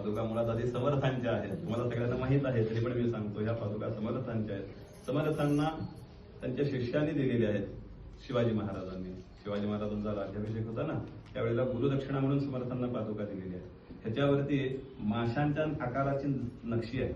पादुका मुळात आधी समर्थांच्या आहेत, तुम्हाला सगळ्यांना माहित आहे, तरी पण मी सांगतो, ह्या पादुका समर्थांच्या आहेत. समर्थांना त्यांच्या शिष्यांनी दिलेल्या आहेत. शिवाजी महाराजांनी, शिवाजी महाराजांचा राज्याभिषेक होता ना, त्यावेळेला गुरुदक्षिणा म्हणून समर्थांना पादुका दिलेली आहे. ह्याच्यावरती माशांच्या आकाराची नक्षी आहे,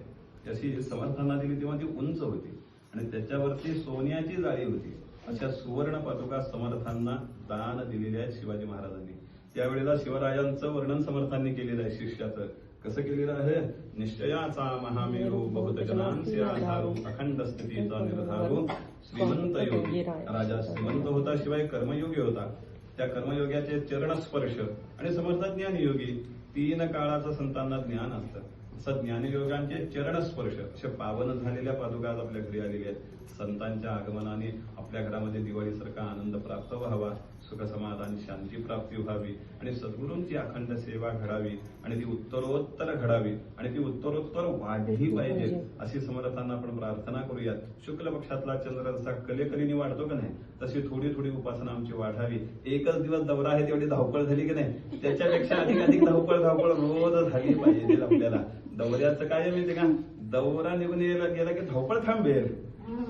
जशी समर्थांना दिली तेव्हा ती उंच होती आणि त्याच्यावरती सोन्याची जाळी होती. अशा सुवर्ण पादुका समर्थांना दान दिलेल्या आहेत शिवाजी महाराजांनी. त्यावेळेला शिवरायांचं वर्णन समर्थांनी केलेलं आहे. शिष्याचं कसं केलेलं आहे? निश्चयाचा महामेरू बहुत जनांचे आधारू अखंड स्थितीचा निर्धारू श्रीमंत योगी. राजा श्रीमंत होता, शिवाय कर्मयोगी होता. त्या कर्मयोग्याचे चरणस्पर्श आणि समर्थ ज्ञानयोगी, 3 काळाचं संतांना ज्ञान असतं. असं ज्ञानयोगांचे चरणस्पर्श अशा पावन झालेल्या पादुका आज आपल्या घरी आलेल्या आहेत. संतांच्या आगमनाने आपल्या घरामध्ये दिवाळीसारखा आनंद प्राप्त व्हावा, सुख समाधान शांती प्राप्ती व्हावी आणि सद्गुरूंची अखंड सेवा घडावी आणि ती उत्तरोत्तर घडावी आणि ती उत्तरोत्तर वाढली पाहिजे, अशी समर्थांना आपण प्रार्थना करूयात. शुक्ल पक्षातला चंद्र जसा कलेकरीने वाढतो का नाही, तशी थोडी थोडी उपासना आमची वाढावी. एकच दिवस दौरा आहे तेवढी धावपळ झाली की नाही, त्याच्यापेक्षा अधिक धावपळ रोज झाली पाहिजे आपल्याला. दौऱ्याचं काय माहिती का, दौरा निघून गेला की धावपळ थांबेल,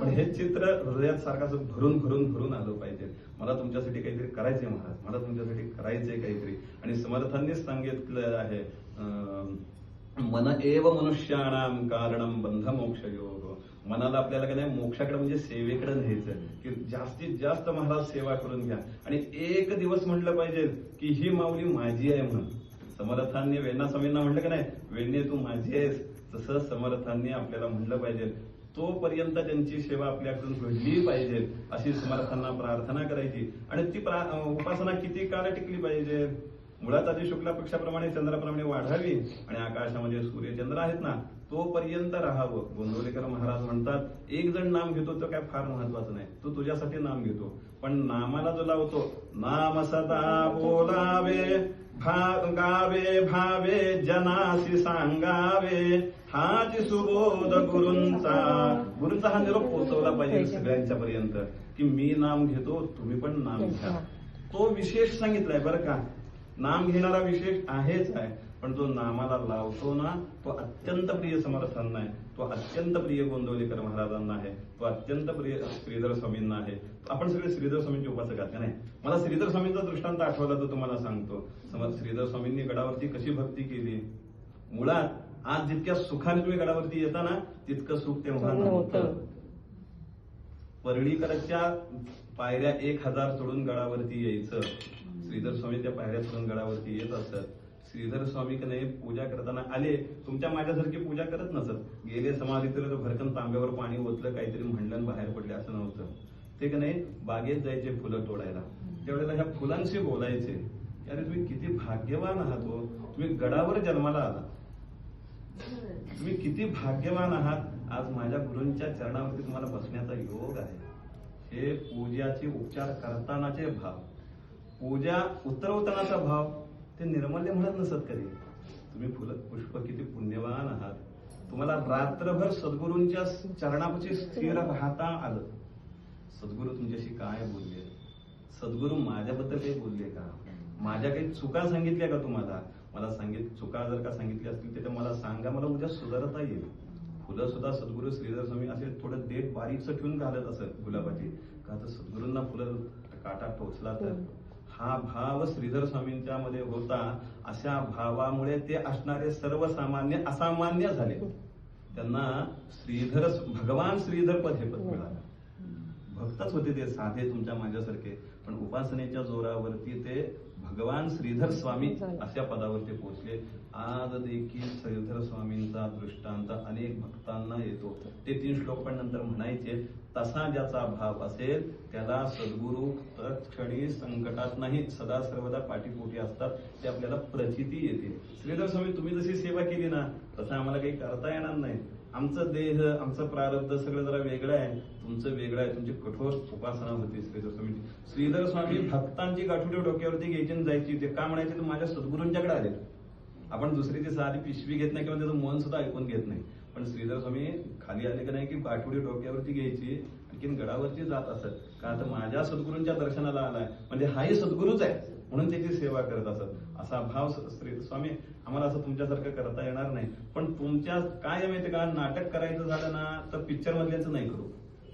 पण हे चित्र हृदयात सारखं भरून भरून भरून आलं पाहिजे. मला तुमच्यासाठी काहीतरी करायचंय महाराज, मला तुमच्यासाठी करायचंय काहीतरी. आणि समर्थांनीच सांगितलं आहे, मन एव मनुष्याणाम कारणम बंध मोक्ष योग. मनाला आपल्याला काय नाही, मोक्षाकडे म्हणजे सेवेकडे न्यायचं, की जास्तीत जास्त महाराज सेवा करून घ्या. आणि एक दिवस म्हटलं पाहिजे की ही माऊली माझी आहे म्हणून. समर्थांनी वेण्णा स्वामींना म्हटलं की नाही, वेण्णे तू माझी आहेस, तसं समर्थांनी आपल्याला म्हटलं पाहिजे. तोपर्यंत त्यांची सेवा आपल्याकडून घडली पाहिजे, अशी समर्थांना प्रार्थना करायची. आणि ती उपासना किती काळ टिकली पाहिजे? मुळात आधी शुक्ला पक्षाप्रमाणे चंद्राप्रमाणे वाढावी आणि आकाशामध्ये सूर्यचंद्र आहेत ना, तोपर्यंत राहावं. गोंदवलेकर महाराज म्हणतात, एक जण नाम घेतो तो काय फार महत्वाचं नाही, तो तुझ्यासाठी नाम घेतो, पण नामाला जो लावतो, नाम सदा बोलावे गावे भावे जनासी सांगावे, हाच सुबोध गुरूंचा हा निरोप पोहोचवला पाहिजे सगळ्यांच्या पर्यंत, की मी नाम घेतो, तुम्ही पण नाम घ्या. तो विशेष सांगितलाय बरं का, नाम घेणारा विशेष आहेच आहे, पण जो नामाला लावतो ना, तो अत्यंत प्रिय समर्थांना आहे, तो अत्यंत प्रिय गोंदवलेकर महाराजांना आहे, तो अत्यंत प्रिय श्रीधर स्वामींना आहे. आपण सगळे श्रीधर स्वामींचे उपासक आहात का नाही? मला श्रीधर स्वामींचा दृष्टांत आठवला तर तुम्हाला सांगतो. श्रीधर स्वामींनी गडावरती कशी भक्ती केली. मुळात आज जितक्या सुखाने तुम्ही गडावरती येता ना, तितकं सुख तेव्हा नव्हतं. परळीकरच्या पायऱ्या 1000 सोडून गडावरती यायचं. श्रीधर स्वामी त्या पायऱ्या सोडून गडावरती येत असत. श्रीधर स्वामी का नाही, पूजा करताना आले, तुमच्या माझ्यासारखी पूजा करत नसत. गेले समाधीत भरकन तांब्यावर पाणी ओतलं, काहीतरी म्हणलं, बाहेर पडले, असं नव्हतं. ते का नाही, बागेत जायचे फुलं तोडायला. त्यावेळेला ह्या फुलांशी बोलायचे, अरे तुम्ही किती भाग्यवान आहात हो, तुम्ही गडावर जन्माला आला, तुम्ही किती भाग्यवान आहात, आज माझ्या गुरूंच्या चरणावरती तुम्हाला बसण्याचा योग आहे. हे पूजाचे उपचार करतानाचे भाव, पूजा उतरवतानाचा भाव, ते निर्मल्य म्हणत नसत कधी. तुम्ही फुलं पुष्प किती पुण्यवान आहात, तुम्हाला रात्रभर सद्गुरूंच्या चरणापाशी स्थिर राहता आलं. सद्गुरू तुमच्याशी काय बोलले? सद्गुरू माझ्याबद्दल काही बोलले का? माझ्या काही चुका सांगितल्या का तुम्हाला? मला चुका जर का सांगितल्या असतील तर मला सांगा, मला उद्या सुधारता येईल. फुलं सुद्धा सद्गुरू श्रीधर स्वामी असे थोडं देठ बारीकसं ठेवून घालत असत गुलाबाची, का तर सद्गुरूंना फुलं काटा टोचला तर. हा भाव श्रीधर स्वामींच्या मध्ये होता. अशा भावामुळे ते असणारे सर्वसामान्य असामान्य झाले. त्यांना भगवान श्रीधर पद हे पद मिळालं. भक्तच होते ते साधे तुमच्या माझ्यासारखे, पण उपासनेच्या जोरावरती ते भगवान श्रीधर स्वामी अशा पदावरती पोहोचले. आज देखील श्रीधर स्वामींचा दृष्टांत अनेक भक्तांना येतो. ते 3 श्लोक पण नंतर म्हणायचे. तसा ज्याचा भाव असेल त्याला सद्गुरू तत्क्षणी संकटात नाही, सदा सर्वदा पाठीपोटी असतात, ते आपल्याला प्रचिती येते. श्रीधर स्वामी तुम्ही जशी सेवा केली ना, तसं आम्हाला काही करता येणार नाही. आमचं देह, आमचं प्रारब्ध सगळं जरा वेगळं आहे, तुमचं वेगळं आहे. तुमची कठोर उपासना होती श्रीधर स्वामी. श्रीधर स्वामी भक्तांची गाठोडी डोक्यावरती घ्यायची आणि जायची. ते का म्हणायचे, तर माझ्या सद्गुरूंच्याकडे आले. आपण दुसरी ती साधी पिशवी घेत नाही किंवा त्याचं मन सुद्धा ऐकून घेत नाही, पण श्रीधर स्वामी खाली आले का नाही की गाठोडी डोक्यावरती घ्यायची, आणखीन गडावरती जात असत. का तर माझ्या सद्गुरूंच्या दर्शनाला आलाय म्हणजे हाही सद्गुरूच आहे. म्हणून त्याची सेवा करत असत. असा भाव श्री स्वामी आम्हाला असं तुमच्यासारखं करता येणार नाही, पण तुमच्या काय माहिती का, नाटक करायचं झालं ना तर पिक्चर मधल्याचं नाही करू,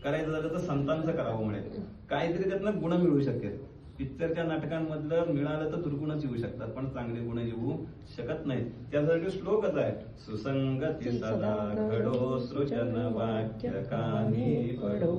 करायचं झालं तर संतांचं करावं म्हणेल, काहीतरी त्यातनं गुण मिळू शकेल. पिक्चरच्या नाटकांमधलं मिळालं तर दुर्गुणच येऊ शकतात, पण चांगले गुण येऊ शकत नाहीत. त्यासाठी श्लोकच आहे, सुसंगती सदा घडो सृजन वाक्य कानी पडो,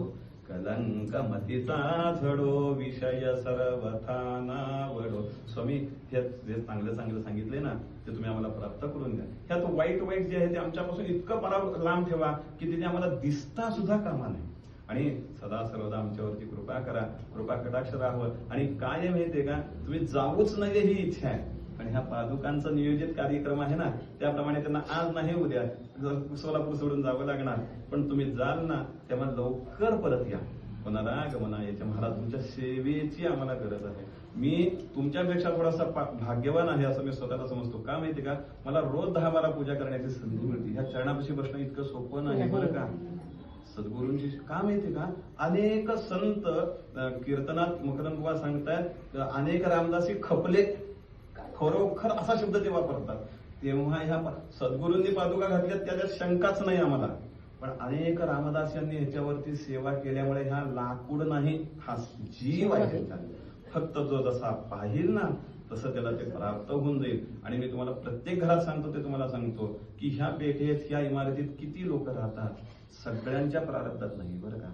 कलंक मतीचा झडो विषय सर्वथा नावडो. स्वामी हे जे चांगलं चांगलं सांगितलंय ना ते तुम्ही आम्हाला प्राप्त करून द्या. ह्यात वाईट वाईट जे आहे ते आमच्यापासून इतकं लांब ठेवा की ते आम्हाला दिसता सुद्धा कामा नाही. आणि सदा सर्वदा आमच्यावरती कृपा करा, कृपा कटाक्ष राहावं. आणि काय माहितीये का, तुम्ही जाऊच नाही ही इच्छा आहे. आणि ह्या पादुकांचा नियोजित कार्यक्रम आहे ना त्याप्रमाणे त्यांना आज नाही उद्या सोलापूर सोडून जावं लागणार, पण तुम्ही जाल ना तेव्हा लवकर परत या. कोणाला गमना याच्या महाराज तुमच्या सेवेची आम्हाला गरज आहे. मी तुमच्यापेक्षा थोडासा भाग्यवान आहे असं मी स्वतःला समजतो. का माहिती का, मला रोज 10-12 पूजा करण्याची संधी मिळते. ह्या चरणापाशी बसणं इतकं सोपं नाही बरं का. सद्गुरूंची का माहिती का, अनेक संत कीर्तनात मकरंद बुवा सांगतायत, अनेक रामदासी खपले, खरोखर असा शब्द ते वापरतात. तेव्हा ह्या सद्गुरूंनी पादुका घातल्यात त्याच्यात शंकाच नाही आम्हाला, पण अनेक रामदास यांनी ह्याच्यावरती सेवा केल्यामुळे ह्या लाकूड नाही, हा जीव आहे. फक्त जो जसा पाहिल ना तसं त्याला ते प्राप्त होऊन जाईल. आणि मी तुम्हाला प्रत्येक घरात सांगतो ते तुम्हाला सांगतो की ह्या पेठेत ह्या इमारतीत किती लोक राहतात, सगळ्यांच्या प्रारब्धात नाही बरं का.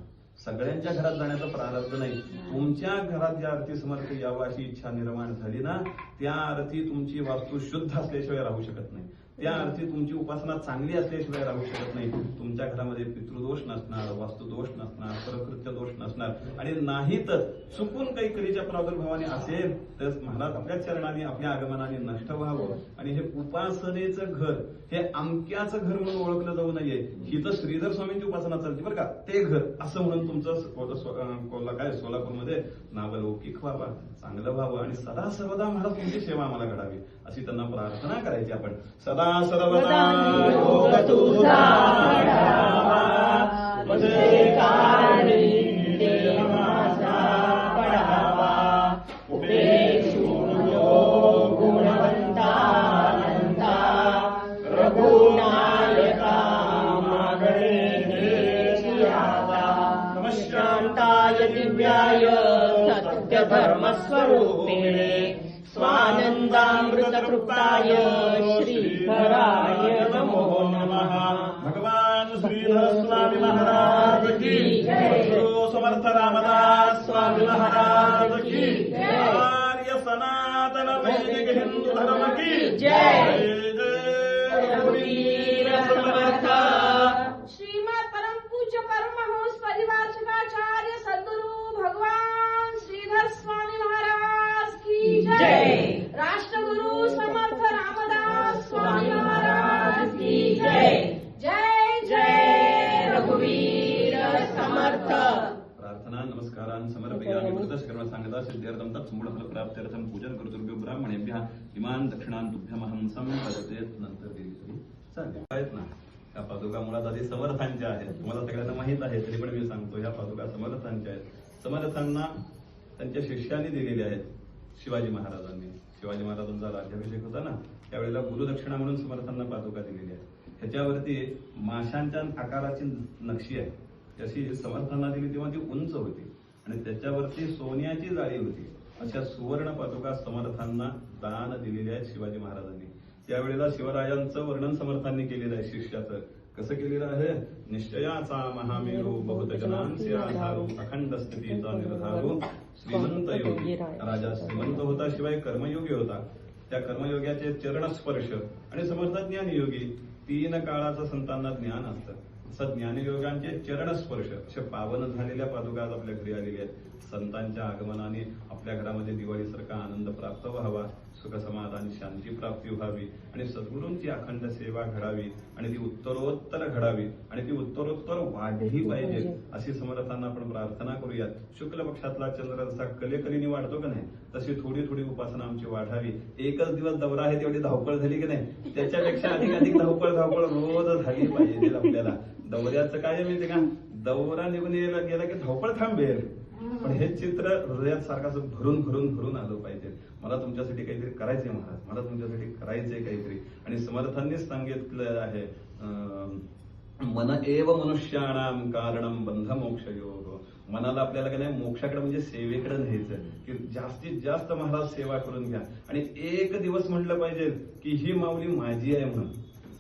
सगळ्यांच्या घरात जाण्याचं प्रारब्ध नाही. तुमच्या घरात ज्या अर्थी समर्थ यावं अशी इच्छा निर्माण झाली ना त्या अर्थी तुमची वास्तू शुद्ध असल्याशिवाय राहू शकत नाही. त्या अर्थी तुमची उपासना चांगली असल्याशिवाय राहू शकत नाही. तुमच्या घरामध्ये पितृदोष नसणार, वास्तुदोष नसणार, परकृत्य दोष नसणार. आणि नाही तर चुकून काही कलीच्या प्रादुर्भावाने असेल तर महाराज आपल्या चरणाने आपल्या आगमनाने नष्ट व्हावं. आणि हे उपासनेचं घर हे अमक्याचं घर म्हणून ओळखलं जाऊ नये. ही तर श्रीधर स्वामींची उपासना चालते बरं का, ते घर असं म्हणून तुमचं काय सोलापूरमध्ये नावलौकिक व्हावं, चांगलं व्हावं. आणि सदा सर्वदा महाराज तुमची सेवा आम्हाला घडावी अशी त्यांना प्रार्थना करायची. आपण सदा सर्वदा योग तुझा घडावा, तुझे कारणी देह माझा पडावा, उपेक्षून योग गुणवंता अनंता, रघुनायका मागणे देशी आता, नमश्रांताय दिव्याय सत्य धर्म स्वरूपिणे, स्वानंदामृत कृपाय श्रीधराय नमो नमः. भगवान श्रीधर स्वामी महाराज की जय. समर्थ रामदास स्वामी महाराज की जय. आर्य सनातन वैदिक हिंदू धर्म की जय. जय रघुवीर समर्थ. श्रीमद परम पूज्य परमहंस परिवार शिवाचार्य सद्गुरु भगवान श्रीधर स्वामी महाराज की जय. राष्ट्रगुरु समर्थ रामदास स्वामी महाराज की जय. जय जय रघुवीर समर्थ. प्रार्थना नमस्कारान् समर्पयामि. कृतस्कर्म सांगता सिद्ध्यर्थं तत्समूढफल प्राप्त्यर्थं पूजन कर्तृभ्यो ब्राह्मणेभ्यः इमान् दक्षिणान् तुभ्यमहं संप्रदते. नंतर दिली तरी चालेल. आहेत ना ह्या पादुका मुळात आधी समर्थांच्या आहेत, तुम्हाला सगळ्यांना माहित आहे तरी पण मी सांगतो ह्या पादुका समर्थांच्या आहेत. समर्थांना त्यांच्या शिष्याने दिलेल्या आहेत. शिवाजी महाराजांनी, शिवाजी महाराजांचा राज्याभिषेक होता ना त्यावेळेला गुरुदक्षिणा म्हणून समर्थांना पादुका दिलेली आहे. ह्याच्यावरती माशांच्या आकाराची नक्षी आहे, जशी समर्थांना दिली तेव्हा ती उंच होती आणि त्याच्यावरती सोन्याची जाळी होती. अशा सुवर्ण पादुका समर्थांना दान दिलेल्या आहेत शिवाजी महाराजांनी. त्यावेळेला शिवरायांचं वर्णन समर्थांनी केलेलं आहे. शिष्याचं कसं केलेलं आहे, निश्चयाचा महामेरू बहुत जनांचे आधारू, अखंड स्थितीचा निर्धारू, श्रीमंत योगी. राजा श्रीमंत होता शिवाय कर्मयोगी होता. त्या कर्मयोग्याचे चरणस्पर्श आणि समर्थ ज्ञानयोगी. 3 काळाचं संतांना ज्ञान असतं. असं ज्ञानयोगांचे चरणस्पर्श अशा पावन झालेल्या पादुका आज आपल्या घरी आलेल्या आहेत. संतांच्या आगमनाने आपल्या घरामध्ये दिवाळीसारखा आनंद प्राप्त व्हावा, सुख समाधान शांती प्राप्ती व्हावी आणि सद्गुरूंची अखंड सेवा घडावी आणि ती उत्तरोत्तर घडावी आणि ती उत्तरोत्तर वाढली पाहिजे अशी समर्थांना आपण प्रार्थना करूयात. शुक्ल पक्षातला चंद्र जसा कलेकलीने वाढतो का नाही तशी थोडी थोडी उपासना आमची वाढावी. एकच दिवस दौरा आहे तेवढी धावपळ झाली की नाही, त्याच्यापेक्षा अधिक धावपळ रोज झाली पाहिजे आपल्याला. दौऱ्याचं काय माहिती का, दौरा निघून गेला की धावपळ थांबेल, पण हे चित्र हृदयात सारखं भरून भरून भरून आलं पाहिजे. मला तुमच्यासाठी काहीतरी करायचंय महाराज, मला तुमच्यासाठी करायचंय काहीतरी. आणि समर्थांनीच सांगितलं आहे मन एव मनुष्याणाम कारणम बंध मोक्ष योग. मनाला आपल्याला काय नाही मोक्षाकडे म्हणजे सेवेकडे न्यायचं की जास्तीत जास्त महाराज सेवा करून घ्या. आणि एक दिवस म्हटलं पाहिजे की ही माऊली माझी आहे म्हणून.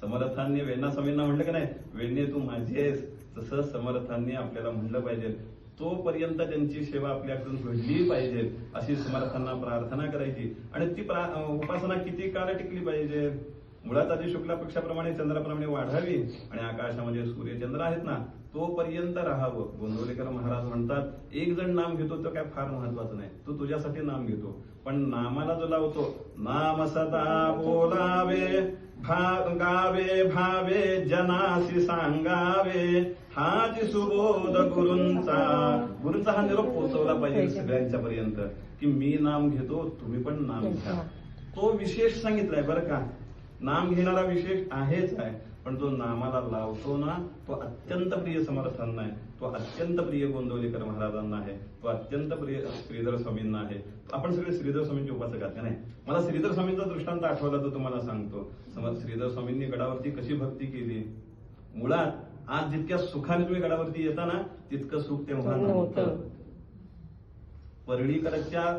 समर्थांनी वेण्णा स्वामींना म्हटलं की नाही वेण्णे तू माझी आहेस, तसं समर्थांनी आपल्याला म्हटलं पाहिजे. तोपर्यंत त्यांची सेवा आपल्याकडून घडली पाहिजे अशी समर्थांना प्रार्थना करायची. आणि ती उपासना किती काळ टिकली पाहिजे. मुळात आधी शुक्ला पक्षाप्रमाणे चंद्राप्रमाणे वाढावी आणि आकाशामध्ये सूर्यचंद्र आहेत ना तोपर्यंत राहावं. गोंदवलेकर महाराज म्हणतात एक जण नाम घेतो तो काय फार महत्वाचं नाही, तो तुझ्यासाठी नाम घेतो, पण नामाला जो लावतो नाम सदा बोलावे गावे भावे जनासी सांगावे हाच सुबोध गुरूंचा हा निरोप पोहोचवला पाहिजे सगळ्यांच्या पर्यंत की मी नाम घेतो तुम्ही पण नाम घ्या. तो विशेष सांगितलाय बरं का. नाम घेणारा विशेष आहेच आहे, पण जो नामाला लावतो ना तो अत्यंत प्रिय समर्थांना आहे, तो अत्यंत प्रिय गोंदवलेकर महाराजांना आहे, तो अत्यंत प्रिय श्रीधर स्वामींना आहे. आपण सगळे श्रीधर स्वामींचे उपासक आहात का नाही. मला श्रीधर स्वामींचा दृष्टांत आठवला तर तुम्हाला सांगतो. श्रीधर स्वामींनी गडावरती कशी भक्ती केली. मुळात आज जितक्या सुखाने तुम्ही गडावरती येता ना तितकं सुख तेव्हा नव्हतं. परळीकरच्या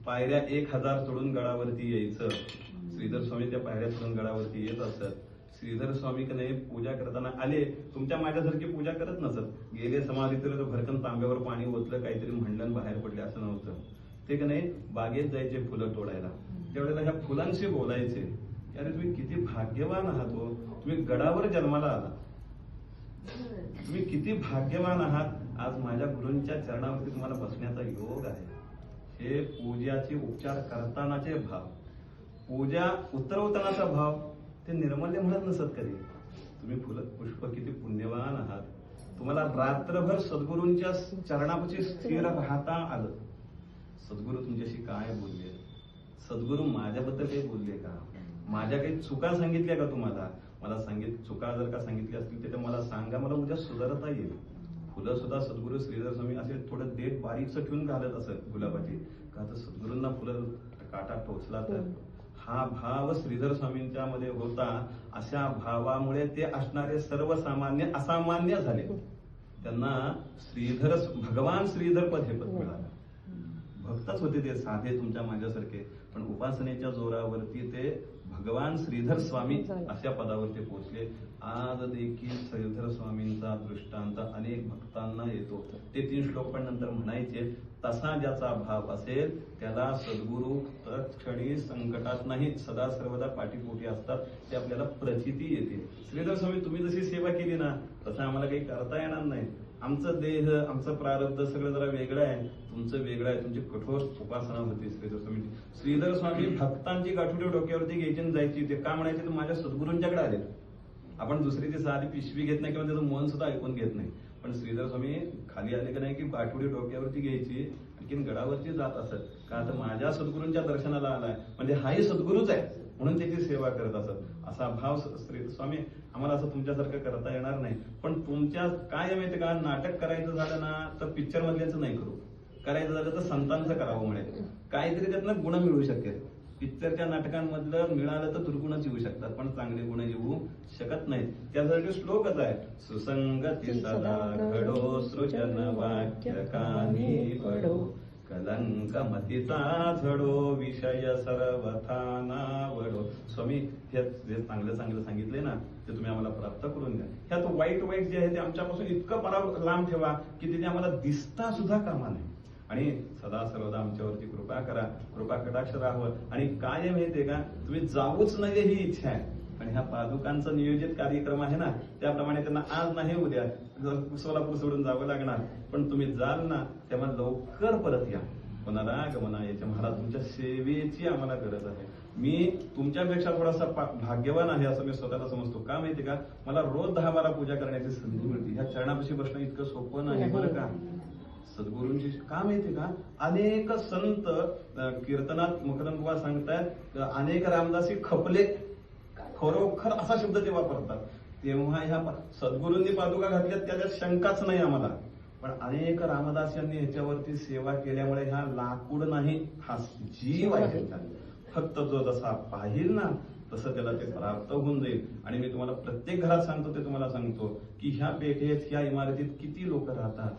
पायऱ्या 1000 चढून गडावरती यायचं. श्रीधर स्वामी त्या पायऱ्या चढून गडावरती येत असत. श्रीधर स्वामी का नाही पूजा करताना आले तुमच्या माझ्यासारखी पूजा करत नसत. गेले समाधीत भरकन तांब्यावर पाणी ओतलं काहीतरी म्हणलं बाहेर पडले असं नव्हतं. ते का नाही बागेत जायचे फुलं तोडायला. त्यावेळेला ह्या फुलांशी बोलायचे. अरे तुम्ही किती भाग्यवान आहात हो, तुम्ही गडावर जन्माला आला, तुम्ही किती भाग्यवान आहात. आज माझ्या गुरूंच्या चरणावरती तुम्हाला बसण्याचा योग आहे. हे पूजाचे उपचार करतानाचे भाव, पूजा उतरवतानाचा भाव ते निर्मल्य म्हणत नसत कधी. तुम्ही फुलं पुष्प किती पुण्यवान आहात. तुम्हाला रात्रभर सद्गुरूंच्या चरणापाशी स्थिर राहता आलं. सद्गुरू तुमच्याशी काय बोलले, सद्गुरू माझ्याबद्दल काही बोलले का, माझ्या काही चुका सांगितल्या का तुम्हाला. मला चुका जर का सांगितल्या असतील तर मला सांगा, मला उद्या सुधारता येईल. फुलं सुद्धा सद्गुरू श्रीधर स्वामी असे थोडं देठ बारीकच ठेवून घालत असत गुलाबाची, का तर सद्गुरूंना फुलं काटा टोचला तर. हा भाव श्रीधर स्वामींच्या मध्ये होता. अशा भावामुळे ते असणारे सर्वसामान्य असामान्य झाले. त्यांना भगवान श्रीधर पद हे पद मिळालं. भक्तच होते ते साधे तुमच्या माझ्यासारखे, पण उपासनेच्या जोरावरती ते भगवान श्रीधर स्वामी अशा पदावरती पोहोचले. आज देखील श्रीधर स्वामींचा दृष्टांत अनेक भक्तांना येतो. ते 3 श्लोक पण नंतर म्हणायचे. तसा ज्याचा भाव असेल त्याला सद्गुरू तत्क्षणी संकटात नाही सदा सर्वदा पाठीपोटी असतात. ते आपल्याला प्रचिती येते. श्रीधर स्वामी तुम्ही जशी सेवा केली ना तसं आम्हाला काही करता येणार नाही. आमचं देह आमचं प्रारब्ध सगळं जरा वेगळं आहे, तुमचं वेगळं आहे. तुमची कठोर उपासना होती श्रीधर स्वामींची. श्रीधर स्वामी भक्तांची गाठुडी डोक्यावरती घ्यायची आणि जायची. ते का म्हणायचे तर माझ्या सद्गुरूंच्याकडे आले. आपण दुसरीची साधी पिशवी घेत नाही किंवा त्याचं मन सुद्धा ऐकून घेत नाही, पण श्रीधर स्वामी खाली आले का नाही की गाठुडी डोक्यावरती घ्यायची आणखीन गडावरती जात असत. का तर माझ्या सद्गुरूंच्या दर्शनाला आलाय म्हणजे हाही सद्गुरूच आहे म्हणून त्याची सेवा करत असत. असा भाव श्री स्वामी आम्हाला असं तुमच्यासारखं करता येणार नाही. पण तुमच्या काय माहिती का, नाटक करायचं झालं ना तर पिक्चर मधल्याचं नाही करू, करायचं झालं तर संतांचं करावं म्हणे. काहीतरी त्यातनं गुण मिळू शकेल. पिक्चरच्या नाटकांमधलं मिळालं तर दुर्गुणच येऊ शकतात, पण चांगले गुण येऊ शकत नाहीत. त्यासाठी श्लोकच आहे. सुसंगती सदा घडो सृजन वाक्य कानी पडो कलंक मतिता झडो विषय सर्वथा नावडो. स्वामी हे जे चांगलं सांगितलंय ना ते तुम्ही आम्हाला प्राप्त करून द्या. ह्यात वाईट जे आहे ते आमच्यापासून इतकं लांब ठेवा की ते आम्हाला दिसता सुद्धा कामा नाही. आणि सदा सर्वदा आमच्यावरती कृपा करा, कृपा कटाक्ष राहावं. आणि काय माहितीये का, तुम्ही जाऊच नाही ही इच्छा आहे. आणि ह्या पादुकांचा नियोजित कार्यक्रम आहे ना त्याप्रमाणे त्यांना आज नाही उद्या सोलापूर सोडून जावं लागणार, पण तुम्ही जाल ना तेव्हा लवकर परत या. कोणाला गमना याच्या महाराज तुमच्या सेवेची आम्हाला गरज आहे. मी तुमच्यापेक्षा थोडासा भाग्यवान आहे असं मी स्वतःला समजतो. का माहिती का, मला रोज 10-12 पूजा करण्याची संधी मिळते. ह्या चरणापाशी बसणं इतकं सोपं नाही बरं का. सद्गुरूंची का माहिती का, अनेक संत कीर्तनात मुकदमबुवा सांगतायत अनेक रामदासी खपले, खरोखर असा शब्द ते वापरतात. तेव्हा ह्या सद्गुरूंनी पादुका घातल्यात त्याच्यात शंकाच नाही आम्हाला. पण अनेक रामदास यांनी ह्याच्यावरती सेवा केल्यामुळे ह्या लाकूड नाही, हा जीव आहे ह्याच्यात. फक्त जो जसा पाहिल ना तसं त्याला ते प्राप्त होऊन जाईल. आणि मी तुम्हाला प्रत्येक घरात सांगतो ते तुम्हाला सांगतो की ह्या पेठेत, ह्या इमारतीत किती लोक राहतात,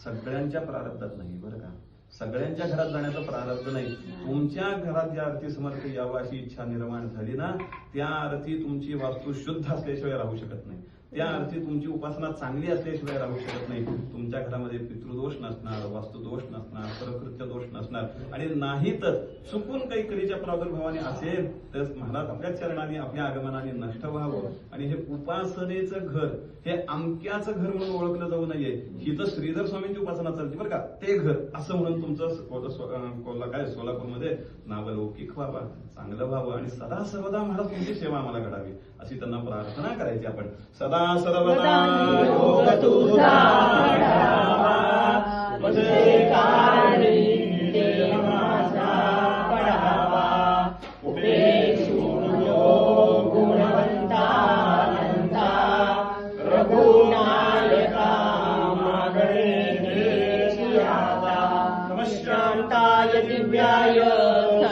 सगळ्यांच्या प्रारब्धात नाही बरं का. सगळ्यांच्या घरात जाण्याचं प्रारब्ध नाही. तुमच्या घरात या अर्थी समर्थ यावं अशी इच्छा निर्माण झाली ना, त्या अर्थी तुमची वास्तू शुद्ध असल्याशिवाय राहू शकत नाही. त्या अर्थी तुमची उपासना चांगली असल्याशिवाय राहू शकत नाही. तुमच्या घरामध्ये पितृदोष नसणार, वास्तुदोष नसणार, परकृत्य दोष नसणार. आणि नाही तर चुकून काही कलीच्या प्रादुर्भावाने असेल तर महाराज आपल्या चरणाने, आपल्या आगमनाने नष्ट व्हावं. आणि हे उपासनेचं घर, हे अमक्याचं घर म्हणून ओळखलं जाऊ नये. ही तर श्रीधर स्वामींची उपासना चालते बरं का, ते घर असं म्हणून तुमचं काय सोलापूरमध्ये नावलौकिक व्हावं, चांगलं व्हावं. आणि सदा सर्वदा महाराज तुमची सेवा आम्हाला घडावी अशी त्यांना प्रार्थना करायची आपण. सदा सर्वदा योग तुझा घडावा, तुझे कारणी देह माझा पडावा. उपदेशून योग गुणवंता अनंता, रघुनायका मागणे देशी आता. नमश्शांताय दिव्याय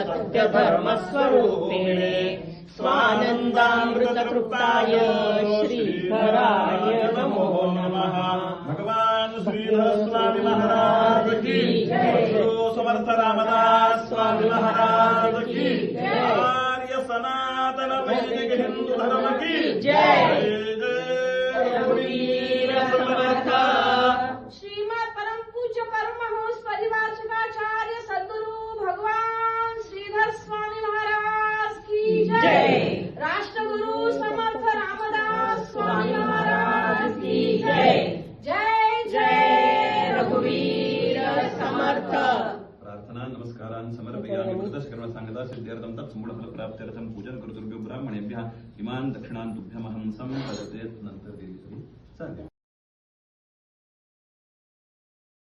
सत्य धर्मस्वरूपिणे, स्वानंदामृत तृप्ताय श्रीधराय नमो नमः. भगवान श्रीधर स्वामी महाराज की जय. समर्थ रामदास स्वामी महाराज की जय. आर्य सनातन वैदिक हिंदू धर्म की जय. जय रघुवीर समर्थ. श्रीमद परम पूज्य परमहंस परिवार शिवाचार्य सद्गुरु भगवान श्रीधर स्वामी महाराज की जय. राष्ट्रगुरु समर्थ रामदास स्वामी महाराज की जय. जय जय रघुवीर समर्थ. प्रार्थना नमस्कारान् समर्पयामि. मृतस्कर्म सांगता सिद्ध्यर्थं तत्समूढफल प्राप्त्यर्थं पूजन कर्तृभ्यो ब्राह्मणेभ्यः इमान् दक्षिणान् तुभ्यमहं संप्रदते. नंतर दिली तरी चालेल.